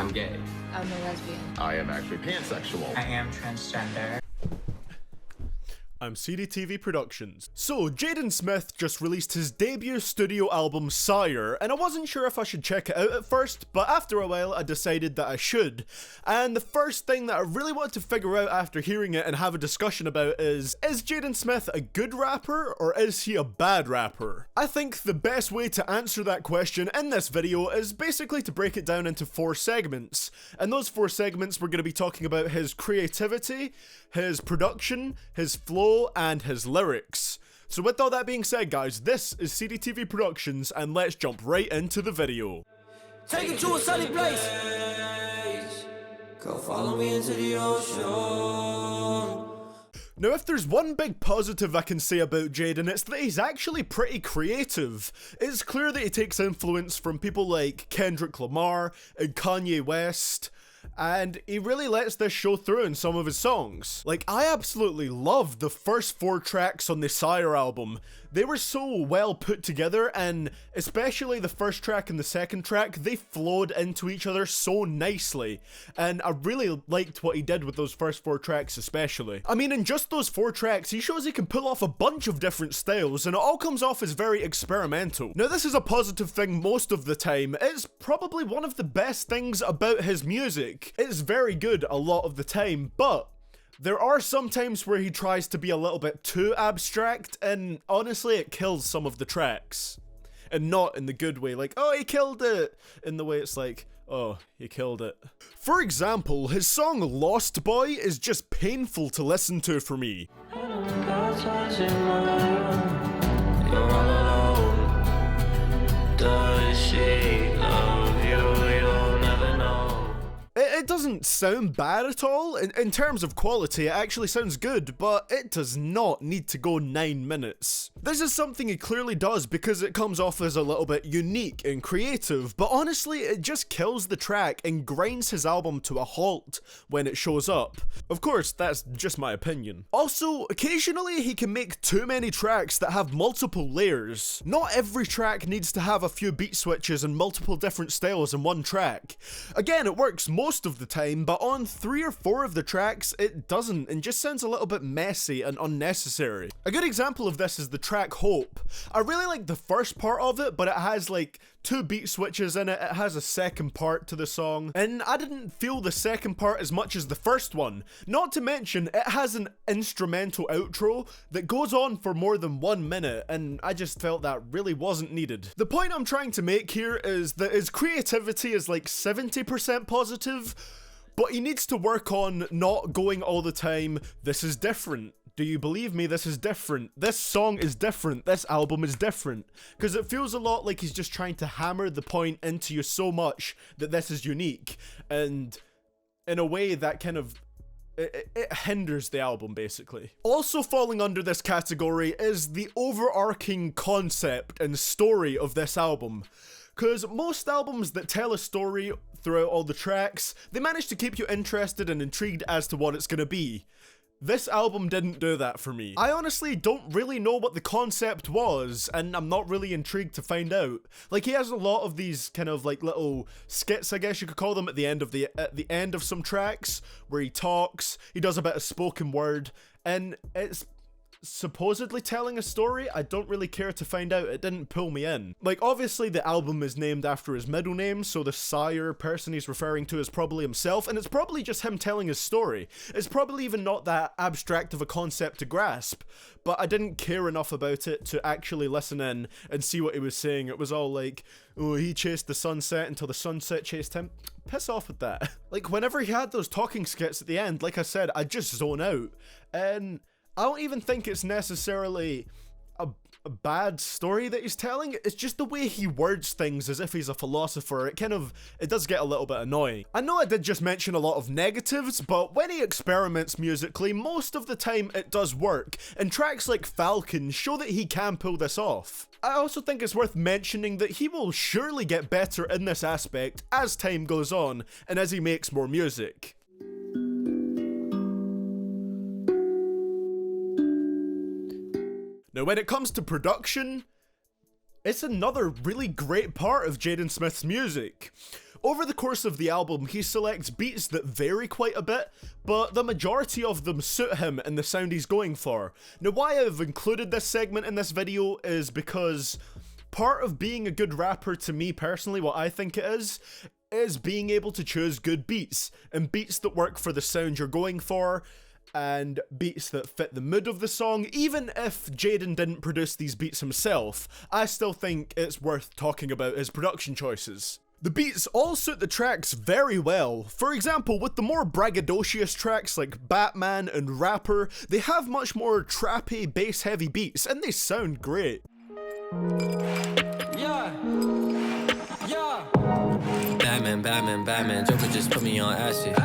I'm gay. I'm a lesbian. I am actually pansexual. I am transgender. I'm CDTVProductions. So, Jaden Smith just released his debut studio album, SYRE, and I wasn't sure if I should check it out at first, but after a while I decided that I should. And the first thing that I really wanted to figure out after hearing it and have a discussion about is Jaden Smith a good rapper, or is he a bad rapper? I think the best way to answer that question in this video is basically to break it down into 4 segments. And those 4 segments we're going to be talking about his creativity, his production, his flow, and his lyrics. So with all that being said, guys, this is CDTV Productions, and let's jump right into the video. Take it to a sunny place. Go follow me into the ocean. Now, if there's one big positive I can say about Jaden, it's that he's actually pretty creative. It's clear that he takes influence from people like Kendrick Lamar and Kanye West, and he really lets this show through in some of his songs. Like, I absolutely loved the first 4 tracks on the SYRE album. They were so well put together, and especially the first track and the second track, they flowed into each other so nicely. And I really liked what he did with those first 4 tracks especially. I mean, in just those 4 tracks, he shows he can pull off a bunch of different styles, and it all comes off as very experimental. Now, this is a positive thing most of the time. It's probably one of the best things about his music. It's very good a lot of the time, but there are some times where he tries to be a little bit too abstract, and honestly it kills some of the tracks. And not in the good way, like, oh, he killed it, in the way it's like, oh, he killed it. For example, his song Lost Boy is just painful to listen to for me. It doesn't sound bad at all. In terms of quality, it actually sounds good, but it does not need to go 9 minutes. This is something he clearly does because it comes off as a little bit unique and creative, but honestly, it just kills the track and grinds his album to a halt when it shows up. Of course, that's just my opinion. Also, occasionally he can make too many tracks that have multiple layers. Not every track needs to have a few beat switches and multiple different styles in one track. Again, it works most of the time, but on 3 or 4 of the tracks, it doesn't, and just sounds a little bit messy and unnecessary. A good example of this is the track Hope. I really like the first part of it, but it has like 2 beat switches in it. It has a second part to the song, and I didn't feel the second part as much as the first one. Not to mention, it has an instrumental outro that goes on for more than 1 minute, and I just felt that really wasn't needed. The point I'm trying to make here is that his creativity is like 70% positive, but he needs to work on not going all the time, this is different. Do you believe me? This is different. This song is different. This album is different. Because it feels a lot like he's just trying to hammer the point into you so much that this is unique. And in a way that kind of it hinders the album, basically. Also falling under this category is the overarching concept and story of this album. Because most albums that tell a story throughout all the tracks, they manage to keep you interested and intrigued as to what it's gonna be. This album didn't do that for me. I honestly don't really know what the concept was, and I'm not really intrigued to find out. Like, he has a lot of these kind of like little skits, I guess you could call them, at the end of some tracks, where he talks, he does a bit of spoken word, and it's supposedly telling a story. I don't really care to find out. It didn't pull me in. Like, obviously the album is named after his middle name, so the SYRE person he's referring to is probably himself, and it's probably just him telling his story. It's probably even not that abstract of a concept to grasp, but I didn't care enough about it to actually listen in and see what he was saying. It was all like, oh, he chased the sunset until the sunset chased him. Piss off with that. Like, whenever he had those talking skits at the end, like I said, I just zone out, and I don't even think it's necessarily a bad story that he's telling. It's just the way he words things as if he's a philosopher. It does get a little bit annoying. I know I did just mention a lot of negatives, but when he experiments musically, most of the time it does work, and tracks like Falcon show that he can pull this off. I also think it's worth mentioning that he will surely get better in this aspect as time goes on, and as he makes more music. Now, when it comes to production, it's another really great part of Jaden Smith's music. Over the course of the album, he selects beats that vary quite a bit, but the majority of them suit him and the sound he's going for. Now, why I've included this segment in this video is because part of being a good rapper, to me personally, what I think it is being able to choose good beats, and beats that work for the sound you're going for, and beats that fit the mood of the song. Even if Jaden didn't produce these beats himself, I still think it's worth talking about his production choices. The beats all suit the tracks very well. For example, with the more braggadocious tracks like Batman and Rapper, they have much more trappy, bass-heavy beats, and they sound great. Yeah. Batman, Joker just put me on acid.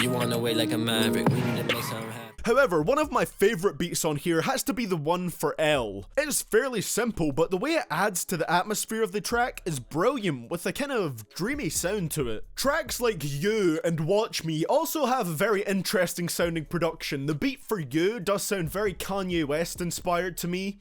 You on the way like a maverick, we need to make something happen. However, one of my favourite beats on here has to be the one for L. It's fairly simple, but the way it adds to the atmosphere of the track is brilliant, with a kind of dreamy sound to it. Tracks like You and Watch Me also have a very interesting sounding production. The beat for You does sound very Kanye West inspired to me.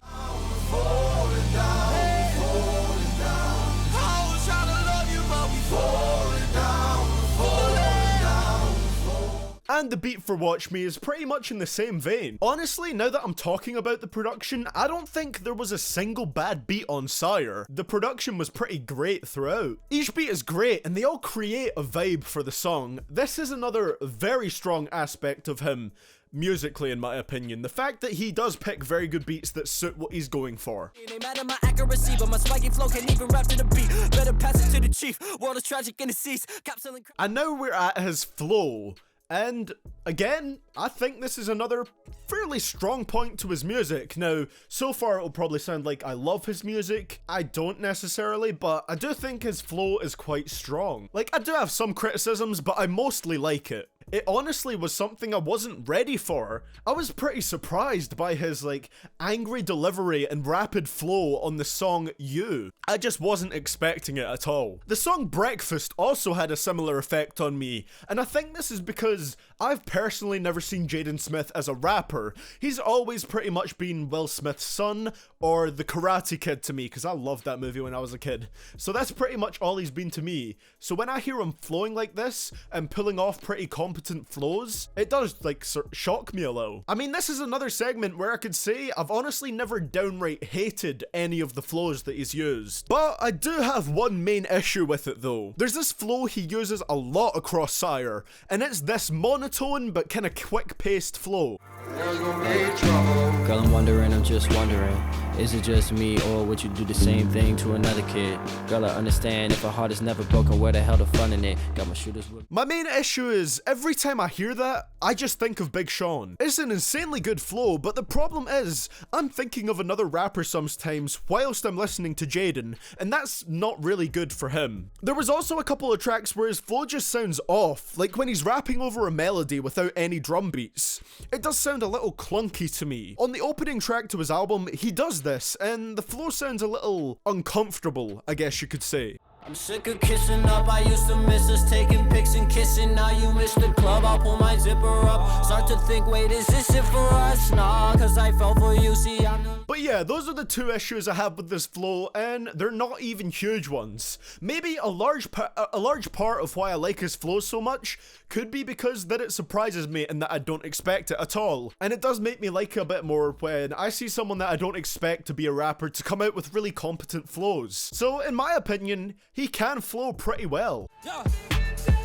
And the beat for Watch Me is pretty much in the same vein. Honestly, now that I'm talking about the production, I don't think there was a single bad beat on SYRE. The production was pretty great throughout. Each beat is great and they all create a vibe for the song. This is another very strong aspect of him, musically in my opinion. The fact that he does pick very good beats that suit what he's going for. They mad at my accuracy, but my spiky flow can't even rap to the beat. Better pass it to the chief. World is tragic in the seas. Capsuling. And now we're at his flow. And again, I think this is another fairly strong point to his music. Now, so far it'll probably sound like I love his music. I don't necessarily, but I do think his flow is quite strong. Like, I do have some criticisms, but I mostly like it. It honestly was something I wasn't ready for. I was pretty surprised by his, like, angry delivery and rapid flow on the song You. I just wasn't expecting it at all. The song Breakfast also had a similar effect on me, and I think this is because I've personally never seen Jaden Smith as a rapper. He's always pretty much been Will Smith's son, or the Karate Kid to me, because I loved that movie when I was a kid. So that's pretty much all he's been to me. So when I hear him flowing like this, and pulling off pretty competent flows, it does, like, shock me a little. I mean, this is another segment where I could say I've honestly never downright hated any of the flows that he's used. But I do have one main issue with it though. There's this flow he uses a lot across SYRE, and it's this monotone but kind of quick-paced flow. Girl, I'm wondering, I'm just wondering, is it just me or would you do the same thing to another kid? Girl, I understand if a heart is never broken, where the hell the fun in it? Got my shooters with. My main issue is every time I hear that, I just think of Big Sean. It's an insanely good flow, but the problem is I'm thinking of another rapper sometimes whilst I'm listening to Jaden, and that's not really good for him. There was also a couple of tracks where his flow just sounds off, like when he's rapping over a melody without any drum beats. It does sound a little clunky to me. On the opening track to his album, he does this, and the flow sounds a little uncomfortable, I guess you could say. I'm sick of kissing up. I used to miss us taking pics and kissing. Now you miss the club. I'll pull my zipper up. Start to think, wait, is this it for us? Nah, cause I fell for you. See, I'm the. But yeah, those are the two issues I have with this flow, and they're not even huge ones. Maybe a large part of why I like his flow so much could be because that it surprises me and that I don't expect it at all. And it does make me like it a bit more when I see someone that I don't expect to be a rapper to come out with really competent flows. So in my opinion, he can flow pretty well. Yeah.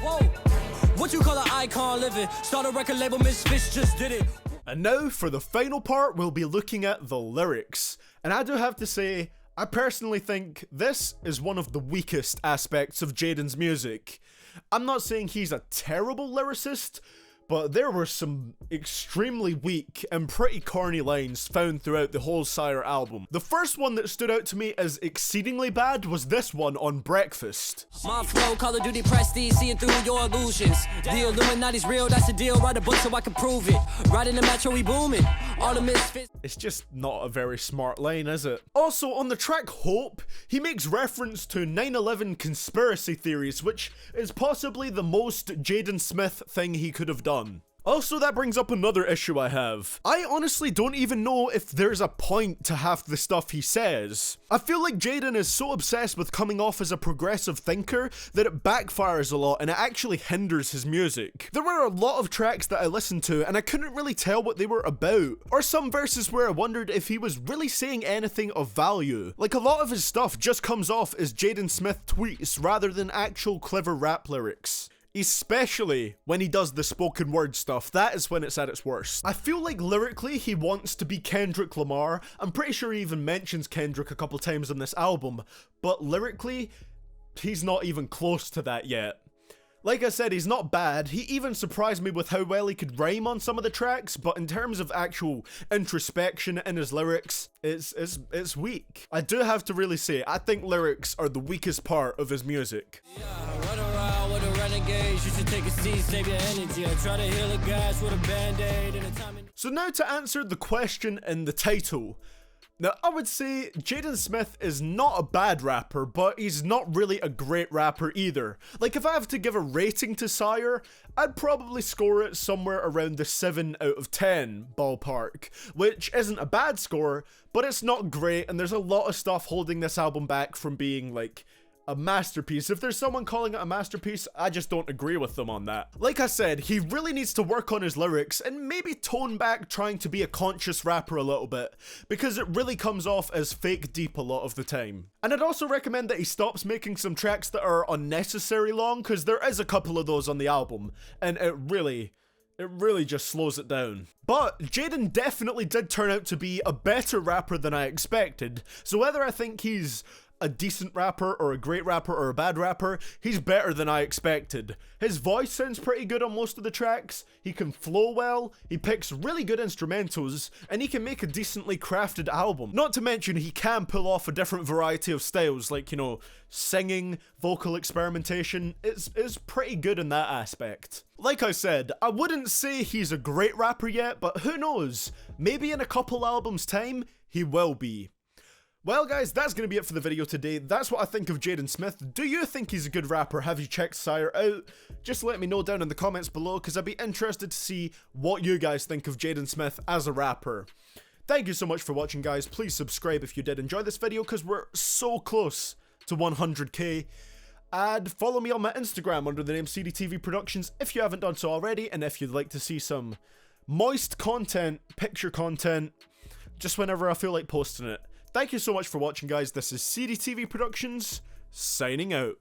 Whoa. What you call an icon living? Start a record label, Misfits just did it. And now for the final part, we'll be looking at the lyrics. And I do have to say, I personally think this is one of the weakest aspects of Jaden's music. I'm not saying he's a terrible lyricist, but there were some extremely weak and pretty corny lines found throughout the whole SYRE album. The first one that stood out to me as exceedingly bad was this one on Breakfast. My flow, Call of Duty prestige, seeing through your illusions. The Illuminati's real, that's the deal. Write a book so I can prove it. Right in the metro, we booming. All the misfits. It's just not a very smart line, is it? Also, on the track Hope, he makes reference to 9/11 conspiracy theories, which is possibly the most Jaden Smith thing he could have done. Also, that brings up another issue I have. I honestly don't even know if there's a point to half the stuff he says. I feel like Jaden is so obsessed with coming off as a progressive thinker that it backfires a lot and it actually hinders his music. There were a lot of tracks that I listened to and I couldn't really tell what they were about, or some verses where I wondered if he was really saying anything of value. Like, a lot of his stuff just comes off as Jaden Smith tweets rather than actual clever rap lyrics. Especially when he does the spoken word stuff, that is when it's at its worst. I feel like lyrically he wants to be Kendrick Lamar. I'm pretty sure he even mentions Kendrick a couple times on this album, but lyrically, he's not even close to that yet. Like I said, he's not bad. He even surprised me with how well he could rhyme on some of the tracks, but in terms of actual introspection in his lyrics, it's weak. I do have to really say, I think lyrics are the weakest part of his music. You should take a seat, save your energy. I try to heal a gas with a band-aid and a time. So now to answer the question in the title. Now, I would say Jaden Smith is not a bad rapper, but he's not really a great rapper either. Like, if I have to give a rating to SYRE, I'd probably score it somewhere around the 7 out of 10 ballpark, which isn't a bad score, but it's not great, and there's a lot of stuff holding this album back from being, like, a masterpiece. If there's someone calling it a masterpiece, I just don't agree with them on that. Like I said, he really needs to work on his lyrics and maybe tone back trying to be a conscious rapper a little bit, because it really comes off as fake deep a lot of the time. And I'd also recommend that he stops making some tracks that are unnecessary long, because there is a couple of those on the album, and it really just slows it down. But Jaden definitely did turn out to be a better rapper than I expected, so whether I think he's a decent rapper or a great rapper or a bad rapper, he's better than I expected. His voice sounds pretty good on most of the tracks, he can flow well, he picks really good instrumentals, and he can make a decently crafted album. Not to mention he can pull off a different variety of styles, like, you know, singing, vocal experimentation. It's pretty good in that aspect. Like I said, I wouldn't say he's a great rapper yet, but who knows? Maybe in a couple albums time, he will be. Well guys, that's going to be it for the video today. That's what I think of Jaden Smith. Do you think he's a good rapper? Have you checked SYRE out? Just let me know down in the comments below, because I'd be interested to see what you guys think of Jaden Smith as a rapper. Thank you so much for watching guys. Please subscribe if you did enjoy this video, because we're so close to 100k. And follow me on my Instagram under the name CDTVProductions if you haven't done so already, and if you'd like to see some moist content, picture content, just whenever I feel like posting it. Thank you so much for watching guys, this is CDTV Productions, signing out.